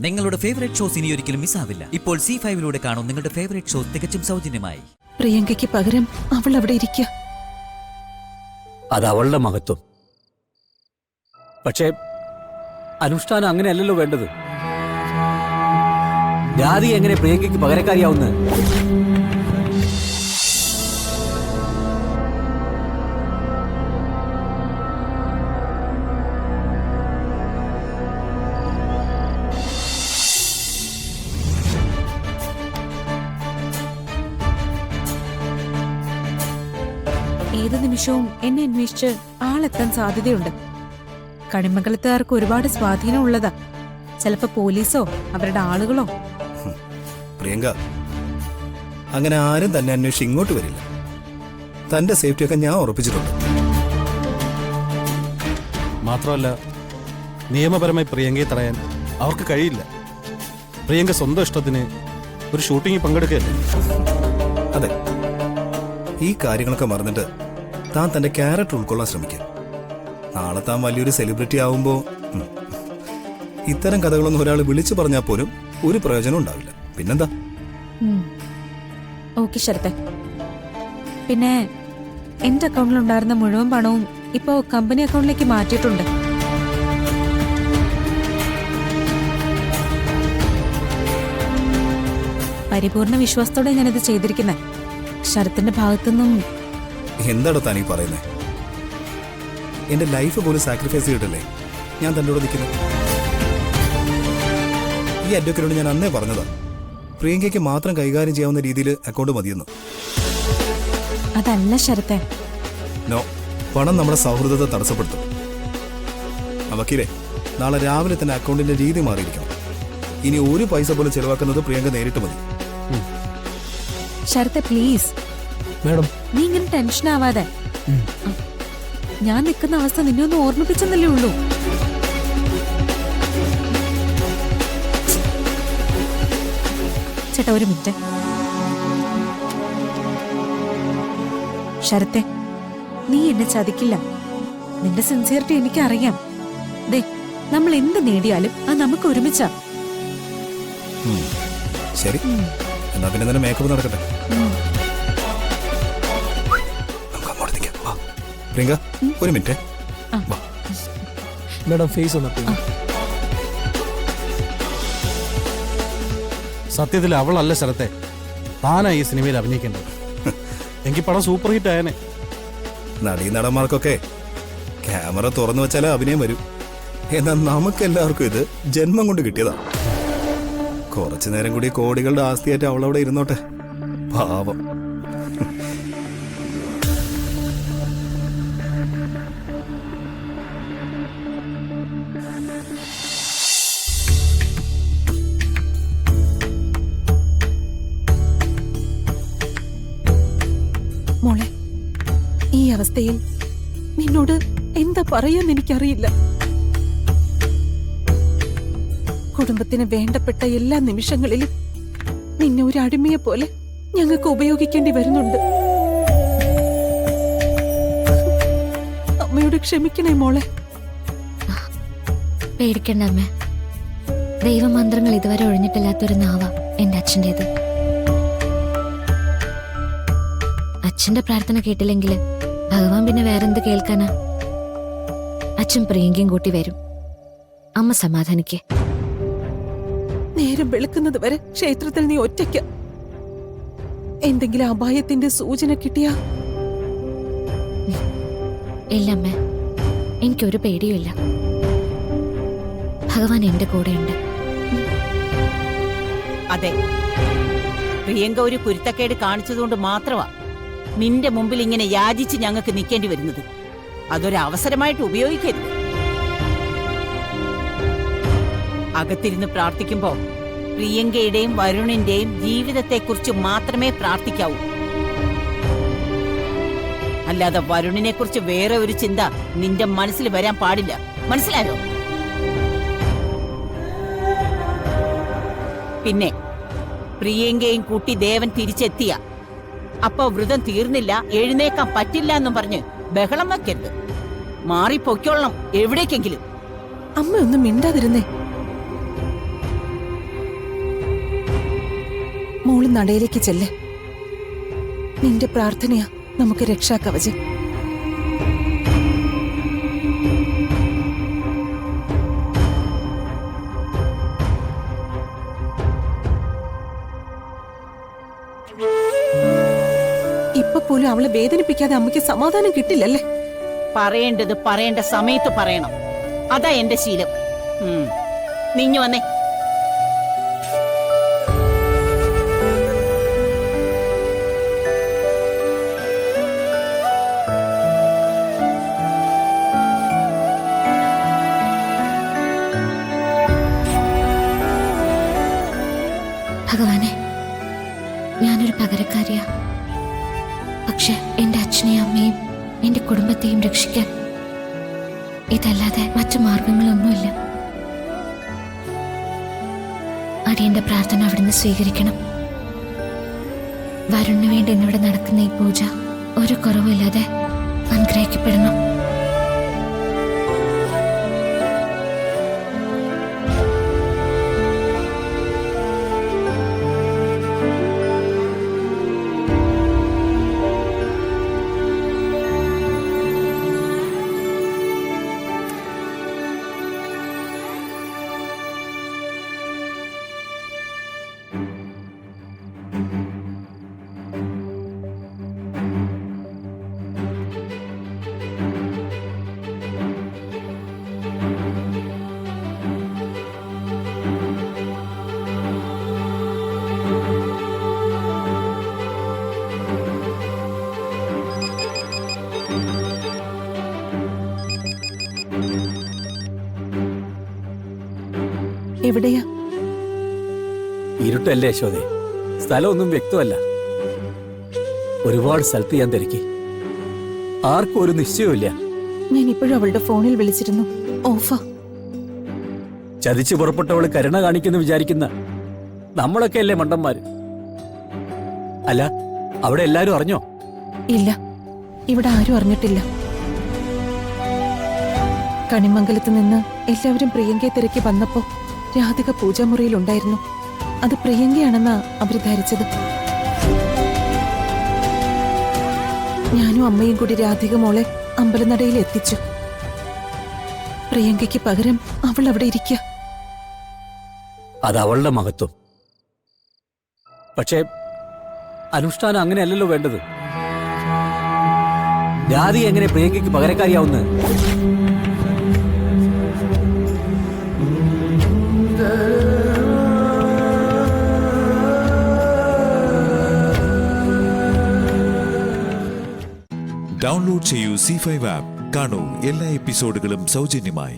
നിങ്ങളുടെ favourite shows ഇനി ഒരിക്കലും മിസ്സാവില്ല. ഇപ്പോൾ C5 കാണും നിങ്ങളുടെ ഫേവറേറ്റ് ഷോസ് തികച്ചും സൗജന്യമായി. പ്രിയങ്കയ്ക്ക് പകരം അവൾ അവിടെ ഇരിക്കുക. അത് അവളുടെ മഹത്വം. പക്ഷേ അനുഷ്ഠാനം അങ്ങനെയല്ലല്ലോ വേണ്ടത്. രാധി എങ്ങനെ പ്രിയങ്കയ്ക്ക് പകരക്കാരിയാവുന്നത്? ഏത് നിമിഷവും എന്നെ അന്വേഷിച്ച് ആളെത്താൻ സാധ്യതയുണ്ട്. കണിമംഗലത്തുകാർക്ക് ഒരുപാട് സ്വാധീനം ഉള്ളതാ. ചിലപ്പോ പോലീസോ അവരുടെ ആളുകളോ. പ്രിയങ്ക, അങ്ങനെ ആരും തന്നെ അന്വേഷിച്ച് ഇങ്ങോട്ട് വരില്ല. തന്റെ സേഫ്റ്റിയൊക്കെ ഞാൻ ഉറപ്പിച്ചിട്ടുണ്ട്. മാത്രമല്ല, നിയമപരമായി പ്രിയങ്കയെ തടയാൻ അവർക്ക് കഴിയില്ല. പ്രിയങ്ക സ്വന്തം ഇഷ്ടത്തിന് ഒരു ഷൂട്ടിങ്ങിൽ പങ്കെടുക്കുകയല്ലേ. അതെ, ഈ കാര്യങ്ങളൊക്കെ മറന്നിട്ട് താൻ തന്റെ ക്യാരക്ടർ ഉൾക്കൊള്ളാൻ ശ്രമിക്കുക. നാളെ താൻ വലിയൊരു സെലിബ്രിറ്റി ആവുമ്പോ ഇത്തരം കഥകളൊന്നും ഒരാൾ വിളിച്ചു പറഞ്ഞാൽ പോലും ഒരു പ്രയോജനം ഉണ്ടാവില്ല. പിന്നെന്താ? ഓക്കെ ശരത്തെ. പിന്നെ എന്റെ അക്കൗണ്ടിലുണ്ടായിരുന്ന മുഴുവൻ പണവും ഇപ്പോ കമ്പനി അക്കൗണ്ടിലേക്ക് മാറ്റിയിട്ടുണ്ട്. പരിപൂർണ വിശ്വാസത്തോടെ ഞാനിത് ചെയ്തിരിക്കുന്നത്. ശരത്തിന്റെ ഭാഗത്തുനിന്നും. എന്താടോ താനീ പറയുന്നേ? എന്റെ ലൈഫ് പോലും സാക്രിഫൈസ് ചെയ്തിട്ടല്ലേ ഞാൻ തന്റെ കൂടെ നിൽക്കുന്നത്. ഈ അഡ്വക്കേറ്റോട് ഞാൻ അന്നേ പറഞ്ഞതാ, പ്രിയങ്കയ്ക്ക് മാത്രം കൈകാര്യം ചെയ്യാവുന്ന രീതിയിൽ അക്കൗണ്ട് മതിയെന്ന്. അതല്ല ശരത്തെ. നോ, പണം നമ്മുടെ സൗഹൃദത്തെ തടസ്സപ്പെടുത്തും. വക്കീലേ, നാളെ രാവിലെ തന്നെ അക്കൗണ്ടിന്റെ രീതി മാറിയിരിക്കണം. ഇനി ഒരു പൈസ പോലും ചെലവാക്കുന്നത് പ്രിയങ്ക നേരിട്ട് മതി. ശരത്തെ പ്ലീസ് മേഡം, നീ ഇങ്ങനെ ടെൻഷൻ ആവാതെ. ഞാൻ നിൽക്കുന്ന അവസ്ഥ നിന്നെ ഒന്ന് ഓർമ്മിപ്പിച്ചെന്നല്ലേ ഉള്ളൂ. ചേട്ടാ ഒരു മിനിറ്റ്. ശരത്തെ, നീ എന്നെ ചതിക്കില്ല. നിന്റെ സിൻസിയറിറ്റി എനിക്കറിയാം. ദേ, നമ്മൾ എന്ത് നേടിയാലും അത് നമുക്ക് ഒരുമിച്ചാ. ശരി, എന്നാ പിന്നെ തന്നെ മേക്കപ്പ് നടക്കട്ടെ. പ്രിയങ്ക, ഒരു മിനിറ്റ്. മേഡം ഫേസ് ഒന്ന്. സത്യത്തിൽ അവളല്ല ശരത്തെ, താനാ ഈ സിനിമയിൽ അഭിനയിക്കേണ്ടത്. എങ്കിൽ പടം സൂപ്പർ ഹിറ്റ് ആയനെ. നടീനടന്മാർക്കൊക്കെ ക്യാമറ തുറന്നു വെച്ചാലേ അഭിനയം വരും. എന്നാൽ നമുക്കെല്ലാവർക്കും ഇത് ജന്മം കൊണ്ട് കിട്ടിയതാ. കുറച്ചു നേരം കൂടി കോടികളുടെ ആസ്തിയായിട്ട് അവളവിടെ ഇരുന്നോട്ടെ. പാവം. മോളെ, ഈ അവസ്ഥയിൽ നിന്നോട് എന്താ പറയാന്ന് എനിക്കറിയില്ല. കുടുംബത്തിന് വേണ്ടപ്പെട്ട എല്ലാ നിമിഷങ്ങളിലും നിന്നെ ഒരു അടിമയെ പോലെ ഞങ്ങൾക്ക് ഉപയോഗിക്കേണ്ടി വരുന്നുണ്ട്. അമ്മയോട് ക്ഷമിക്കണേ മോളെ. പേടിക്കണ്ട അമ്മ. ദൈവമന്ത്രങ്ങൾ ഇതുവരെ ഒഴിഞ്ഞിട്ടില്ലാത്തൊരു നാവ എന്റെ അച്ഛൻ്റെത്. അച്ഛന്റെ പ്രാർത്ഥന കേട്ടില്ലെങ്കിൽ ഭഗവാൻ പിന്നെ വേറെന്ത് കേൾക്കാനാ? അച്ഛൻ പ്രിയങ്കയും കൂട്ടി വരും. അമ്മ സമാധാനിക്കേ. നേരം വെളുക്കുന്നത് വരെ ക്ഷേത്രത്തിൽ നീ ഒറ്റയ്ക്ക്. എന്തെങ്കിലും അപായത്തിന്റെ സൂചന കിട്ടിയാ? ഇല്ല അമ്മ, എനിക്കൊരു പേടിയുമില്ല. ഭഗവാൻ എന്റെ കൂടെയുണ്ട്. അതെ, പ്രിയങ്ക ഒരു കുരുത്തക്കേട് കാണിച്ചതുകൊണ്ട് മാത്രമാ നിന്റെ മുമ്പിൽ ഇങ്ങനെ യാചിച്ച് ഞങ്ങൾക്ക് നിൽക്കേണ്ടി വരുന്നത്. അതൊരു അവസരമായിട്ട് ഉപയോഗിക്കരുത്. അകത്തിരുന്ന് പ്രാർത്ഥിക്കുമ്പോ പ്രിയങ്കയുടെയും വരുണിന്റെയും ജീവിതത്തെക്കുറിച്ച് മാത്രമേ പ്രാർത്ഥിക്കാവൂ. അല്ലാതെ വരുണിനെ കുറിച്ച് വേറെ ഒരു ചിന്ത നിന്റെ മനസ്സിൽ വരാൻ പാടില്ല. മനസ്സിലായോ? പിന്നെ പ്രിയങ്കയും കൂട്ടി ദേവൻ തിരിച്ചെത്തിയ അപ്പൊ വ്രതം തീർന്നില്ല, എഴുന്നേക്കാൻ പറ്റില്ല എന്നും പറഞ്ഞ് ബഹളം വെക്കരുത്. മാറിപ്പൊയ്ക്കൊള്ളണം എവിടേക്കെങ്കിലും. അമ്മ ഒന്നും മിണ്ടാതിരുന്നേ. മോള് നടയിലേക്ക് ചെല്ല്. നിന്റെ പ്രാർത്ഥനയാ നമുക്ക് രക്ഷാകവചം. ഇപ്പൊ പോലും അവളെ വേദനിപ്പിക്കാതെ അമ്മയ്ക്ക് സമാധാനം കിട്ടില്ലല്ലേ? പറയേണ്ടത് പറയേണ്ട സമയത്ത് പറയണം. അതാ എന്റെ ശീലം. നീഞ്ഞു വന്നേ. ഭഗവാനെ, ഞാനൊരു പകരക്കാരിയാ. പക്ഷെ എന്റെ അച്ഛനെയും അമ്മയും എന്റെ കുടുംബത്തെയും രക്ഷിക്കാൻ ഇതല്ലാതെ മറ്റു മാർഗങ്ങളൊന്നുമില്ല. അടിയന്റെ പ്രാർത്ഥന അവിടുന്ന് സ്വീകരിക്കണം. വരുണിന് വേണ്ടി ഇന്നിവിടെ നടക്കുന്ന ഈ പൂജ ഒരു കുറവുമില്ലാതെ അനുഗ്രഹിക്കപ്പെടണം. എവിടെയാ? ഇരുട്ടല്ലേ യശോദേ, സ്ഥലമൊന്നും വ്യക്തമല്ല. ഒരുപാട് സ്ഥലത്ത് ഞാൻ തിരക്കി, ആർക്കും ഒരു നിശ്ചയമില്ല. ഞാൻ ഇപ്പോഴും അവളുടെ ഫോണിൽ വിളിച്ചിരുന്നു, ഓഫാ. ചതിച്ചു പുറപ്പെട്ടവള് കരുണ കാണിക്കുന്നു വിചാരിക്കുന്ന നമ്മളൊക്കെ അല്ലേ മണ്ടന്മാര്? അല്ല, അവിടെ എല്ലാരും അറിഞ്ഞോ? ഇല്ല, ഇവിടെ ആരും അറിഞ്ഞിട്ടില്ല. കണിമംഗലത്ത് നിന്ന് എല്ലാവരും പ്രിയങ്കയെ തിരക്കി വന്നപ്പോ രാധിക പൂജാമുറിയിലുണ്ടായിരുന്നു. അത് പ്രിയങ്കയാണെന്നാ അവര് ധരിച്ചത്. ഞാനും അമ്മയും കൂടി രാധിക മോളെ അമ്പലനടയിൽ എത്തിച്ചു. പ്രിയങ്കയ്ക്ക് പകരം അവൾ അവിടെ ഇരിക്കുക. അത് അവളുടെ മഹത്വം. പക്ഷേ അനുഷ്ഠാനം അങ്ങനെയല്ലല്ലോ വേണ്ടത്. രാധിക എങ്ങനെ പ്രിയങ്കയ്ക്ക് പകരക്കാരിയാവുന്നത്? ഡൗൺലോഡ് ചെയ്യൂ C5 ആപ്പ്. കാണൂ എല്ലാ എപ്പിസോഡുകളും സൗജന്യമായി.